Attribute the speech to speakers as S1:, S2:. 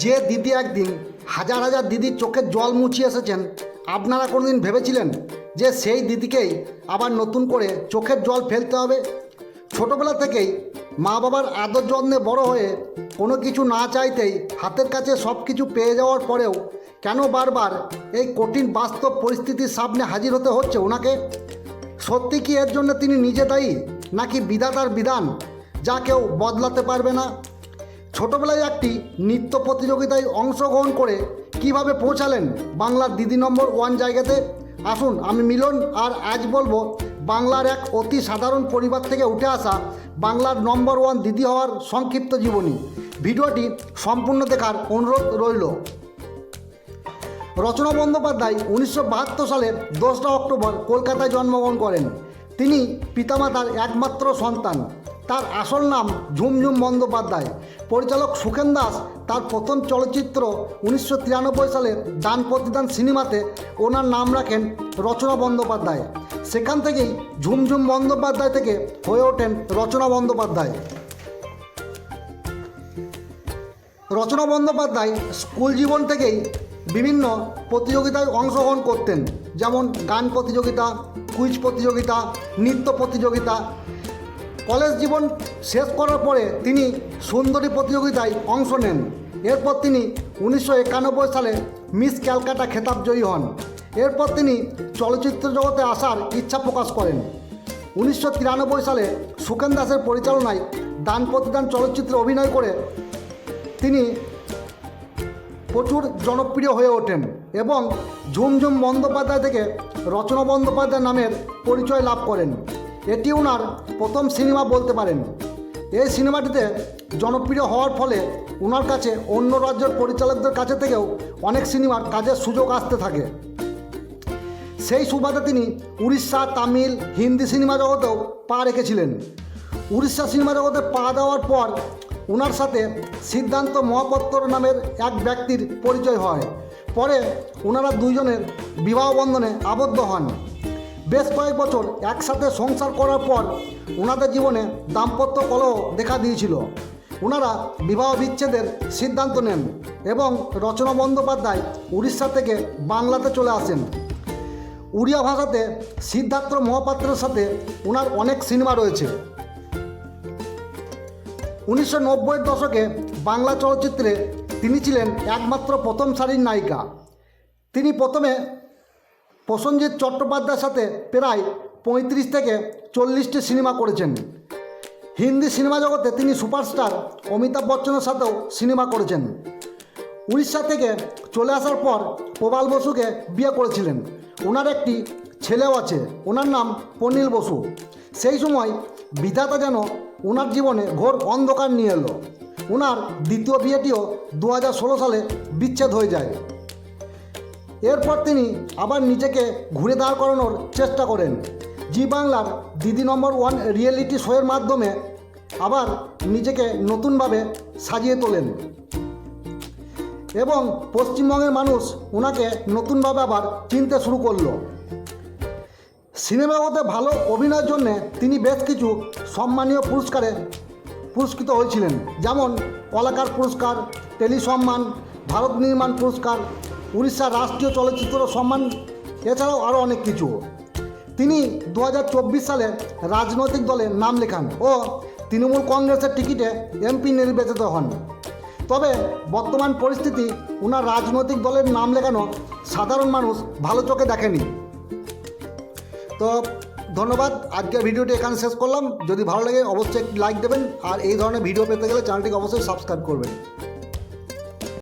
S1: যে দিদি একদিন হাজার হাজার দিদির চোখের জল মুছিয়ে এসেছেন, আপনারা কোনোদিন ভেবেছিলেন যে সেই দিদিকেই আবার নতুন করে চোখের জল ফেলতে হবে? ছোটোবেলা থেকেই মা বাবার আদর যত্নে বড় হয়ে কোনো কিছু না চাইতেই হাতের কাছে সব কিছু পেয়ে যাওয়ার পরেও কেন বারবার এই কঠিন বাস্তব পরিস্থিতির সামনে হাজির হতে হচ্ছে ওনাকে? সত্যি কি এর জন্য তিনি নিজে দায়ী, নাকি বিধাতার বিধান যা কেউ বদলাতে পারবে না? ছোটোবেলায় একটি নৃত্য প্রতিযোগিতায় অংশগ্রহণ করে কিভাবে পৌঁছালেন বাংলার দিদি নম্বর 1 জায়গাতে? আসুন, আমি মিলন, আর আজ বলবো বাংলার এক অতি সাধারণ পরিবার থেকে উঠে আসা বাংলার নম্বর 1 দিদি হওয়ার সংক্ষিপ্ত জীবনী। ভিডিওটি সম্পূর্ণ দেখার অনুরোধ রইল। রচনা বন্দ্যোপাধ্যায় 1972 সালের 2রা অক্টোবর কলকাতায় জন্মগ্রহণ করেন। তিনি পিতামাতার একমাত্র সন্তান। তার আসল নাম ঝুমঝুম বন্দ্যোপাধ্যায়। পরিচালক সুখেন দাস তার প্রথম চলচ্চিত্র 1993 সালের দান প্রতিদান সিনেমাতে ওনার নাম রাখেন রচনা বন্দ্যোপাধ্যায়। সেখান থেকেই ঝুমঝুম বন্দ্যোপাধ্যায় থেকে হয়ে ওঠেন রচনা বন্দ্যোপাধ্যায়। রচনা বন্দ্যোপাধ্যায় স্কুল জীবন থেকেই বিভিন্ন প্রতিযোগিতায় অংশগ্রহণ করতেন, যেমন গান প্রতিযোগিতা, কুইজ প্রতিযোগিতা, নৃত্য প্রতিযোগিতা। কলেজ জীবন শেষ করার পরে তিনি সুন্দরী প্রতিযোগিতায় অংশ নেন। এরপর তিনি 1991 সালে মিস ক্যালকাটা খেতাব জয়ী হন। এরপর তিনি চলচ্চিত্র জগতে আসার ইচ্ছা প্রকাশ করেন। 1993 সালে সুখেন দাসের পরিচালনায় দান প্রতিদান চলচ্চিত্রে অভিনয় করে তিনি প্রচুর জনপ্রিয় হয়ে ওঠেন এবং ঝুমঝুম বন্দ্যোপাধ্যায় থেকে রচনা বন্দ্যোপাধ্যায় নামের পরিচয় লাভ করেন। এটি ওনার প্রথম সিনেমা বলতে পারেন। এই সিনেমাটিতে জনপ্রিয় হওয়ার ফলে ওনার কাছে অন্য রাজ্যের পরিচালকদের কাছে থেকেও অনেক সিনেমার কাজের সুযোগ আসতে থাকে। সেই সুবাদে তিনি উড়িষ্যা, তামিল, হিন্দি সিনেমা জগতেও পা রেখেছিলেন। উড়িষ্যা সিনেমা জগতে পা দেওয়ার পর ওনার সাথে সিদ্ধান্ত মহাপাত্র নামের এক ব্যক্তির পরিচয় হয়। পরে ওনারা দুইজনের বিবাহ বন্ধনে আবদ্ধ হন। বেশ কয়েক বছর একসাথে সংসার করার পর ওনাদের জীবনে দাম্পত্য কলহ দেখা দিয়েছিল। ওনারা বিবাহ বিচ্ছেদের সিদ্ধান্ত নেন এবং রচনা বন্দ্যোপাধ্যায় উড়িষ্যা থেকে বাংলাতে চলে আসেন। উড়িয়া ভাষাতে সিদ্ধার্থ মহাপাত্রের সাথে ওনার অনেক সিনেমা রয়েছে। 1990-এর দশকে বাংলা চলচ্চিত্রে তিনি ছিলেন একমাত্র প্রথম সারির নায়িকা। তিনি প্রথমে প্রসেনজিৎ চট্টোপাধ্যায়ের সাথে প্রায় 35 থেকে 40টি সিনেমা করেছেন। হিন্দি সিনেমা জগতে তিনি সুপারস্টার অমিতাভ বচ্চনের সাথেও সিনেমা করেছেন। উড়িষ্যা থেকে চলে আসার পর প্রবাল বসুকে বিয়ে করেছিলেন। ওনার একটি ছেলেও আছে, ওনার নাম পনিল বসু। সেই সময় বিধাতা যেন ওনার জীবনে ঘোর অন্ধকার নিয়ে এলো। ওনার দ্বিতীয় বিয়েটিও 2016 সালে বিচ্ছেদ হয়ে যায়। এরপর তিনি আবার নিজেকে ঘুরে দাঁড় করানোর চেষ্টা করেন। জি বাংলার দিদি নম্বর 1 রিয়েলিটি শোয়ের মাধ্যমে আবার নিজেকে নতুনভাবে সাজিয়ে তোলেন এবং পশ্চিমবঙ্গের মানুষ ওনাকে নতুনভাবে আবার চিনতে শুরু করলো। সিনেমাগতে ভালো অভিনয়ের জন্য তিনি বেশ কিছু সম্মানীয় পুরস্কারে পুরস্কৃত হয়েছিলেন, যেমন কলাকার পুরস্কার, টেলি সম্মান, ভারত নির্মাণ পুরস্কার, উড়িষ্যার রাষ্ট্রীয় চলচ্চিত্র সম্মান, এছাড়াও আরও অনেক কিছু। তিনি 2024 সালে রাজনৈতিক দলে নাম লেখান ও তৃণমূল কংগ্রেসের টিকিটে এমপি নির্বাচিত হন। তবে বর্তমান পরিস্থিতি ওনার রাজনৈতিক দলের নাম লেখানো সাধারণ মানুষ ভালো চোখে দেখেনি। তো ধন্যবাদ, আজকের ভিডিওটি এখানে শেষ করলাম। যদি ভালো লাগে অবশ্যই লাইক দেবেন, আর এই ধরনের ভিডিও পেতে গেলে চ্যানেলটিকে অবশ্যই সাবস্ক্রাইব করবেন।